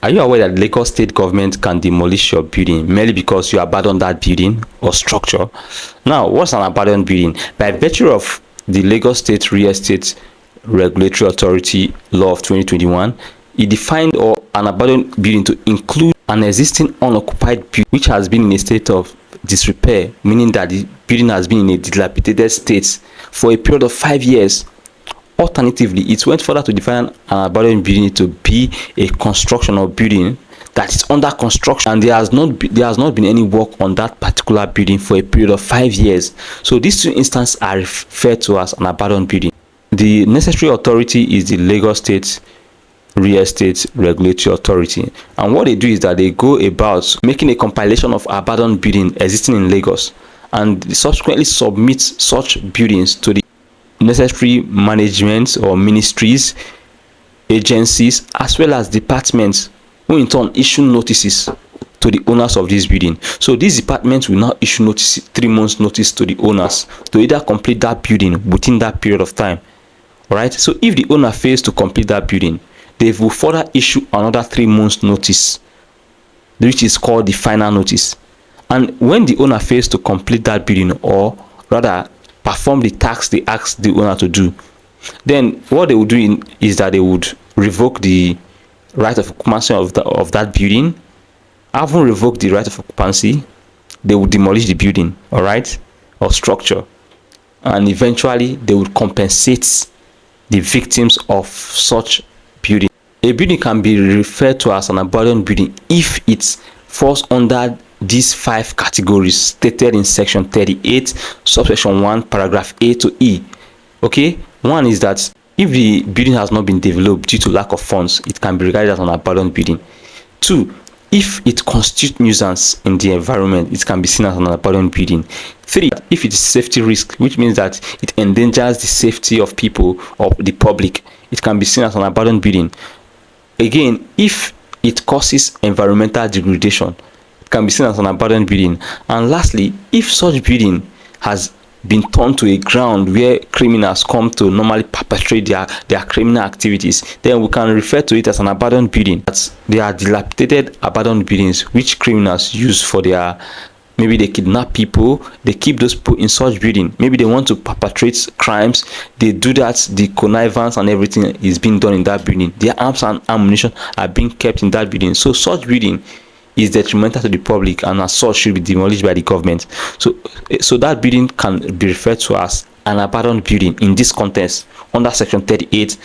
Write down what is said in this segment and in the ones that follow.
Are you aware that Lagos state government can demolish your building merely because you abandon that building or structure? Now, what's an abandoned building? By virtue of the Lagos State Real Estate Regulatory Authority Law of 2021, it defined an abandoned building to include an existing unoccupied building which has been in a state of disrepair, meaning that the building has been in a dilapidated state for a period of 5 years. Alternatively, it went further to define an abandoned building to be a construction or building that is under construction and there has not been any work on that particular building for a period of 5 years. So these two instances are referred to as an abandoned building. The necessary authority is the Lagos State Real Estate Regulatory Authority, and what they do is that they go about making a compilation of abandoned buildings existing in Lagos and subsequently submit such buildings to the necessary management or ministries, agencies, as well as departments, who in turn issue notices to the owners of this building. So these departments will now issue notice, 3 months notice to the owners to either complete that building within that period of time. All right. So if the owner fails to complete that building, they will further issue another 3 months notice, which is called the final notice. And when the owner fails to complete that building, or rather perform the task they asked the owner to do, then what they would do is that they would revoke the right of occupancy of that building. Having revoked the right of occupancy, they would demolish the building, all right, or structure, and eventually they would compensate the victims of such building. A building can be referred to as an abandoned building if it falls under these 5 categories stated in section 38 subsection 1 paragraph A to E. Okay, one is that if the building has not been developed due to lack of funds, it can be regarded as an abandoned building. 2, if it constitutes nuisance in the environment, it can be seen as an abandoned building. 3, if it is safety risk, which means that it endangers the safety of people or the public, it can be seen as an abandoned building. Again, if it causes environmental degradation, it can be seen as an abandoned building. And lastly, if such building has been turned to a ground where criminals come to normally perpetrate their criminal activities, then we can refer to it as an abandoned building. They are dilapidated abandoned buildings which criminals use for their, maybe they kidnap people, they keep those people in such building. Maybe they want to perpetrate crimes, they do that, the connivance and everything is being done in that building. Their arms and ammunition are being kept in that building. So such building is detrimental to the public and as such should be demolished by the government. So that building can be referred to as an abandoned building in this context under section 38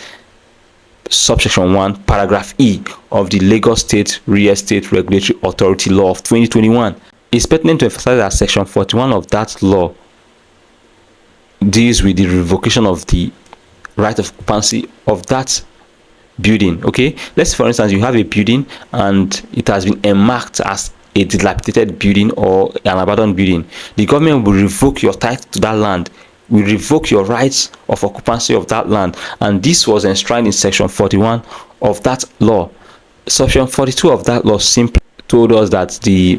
subsection 1 paragraph E of the Lagos State Real Estate Regulatory Authority Law of 2021. It's pertinent to emphasize that section 41 of that law deals with the revocation of the right of occupancy of that building. Okay, let's say for instance you have a building and it has been marked as a dilapidated building or an abandoned building. The government will revoke your title to that land, will revoke your rights of occupancy of that land, and this was enshrined in section 41 of that law. Section 42 of that law simply told us that the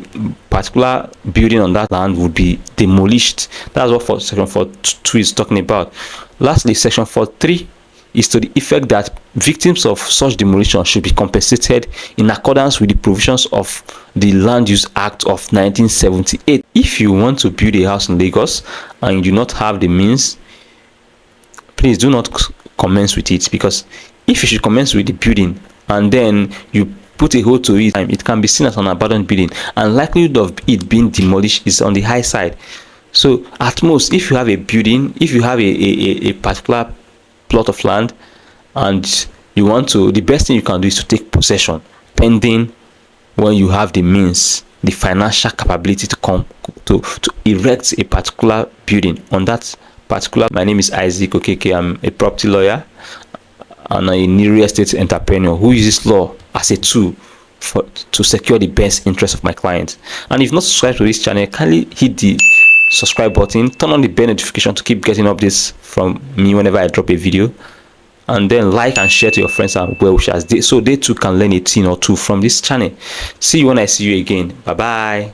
particular building on that land would be demolished. That's what for section 42 is talking about. Lastly, section 43 is to the effect that victims of such demolition should be compensated in accordance with the provisions of the Land Use Act of 1978. If you want to build a house in Lagos and you do not have the means, please do not commence with it, because if you should commence with the building and then you put a hole to it, it can be seen as an abandoned building and likelihood of it being demolished is on the high side. So at most, if you have a building, if you have a particular plot of land and you want to, the best thing you can do is to take possession pending when you have the means, the financial capability to come to erect a particular building on that particular. My name is Isaac Okeke. I'm a property lawyer and a new real estate entrepreneur who uses law as a tool to secure the best interest of my clients. And if not subscribed to this channel, kindly hit the subscribe button, turn on the bell notification to keep getting updates from me whenever I drop a video, and then like and share to your friends and well wishers so they too can learn a thing or two from this channel. See you when I see you again. Bye bye.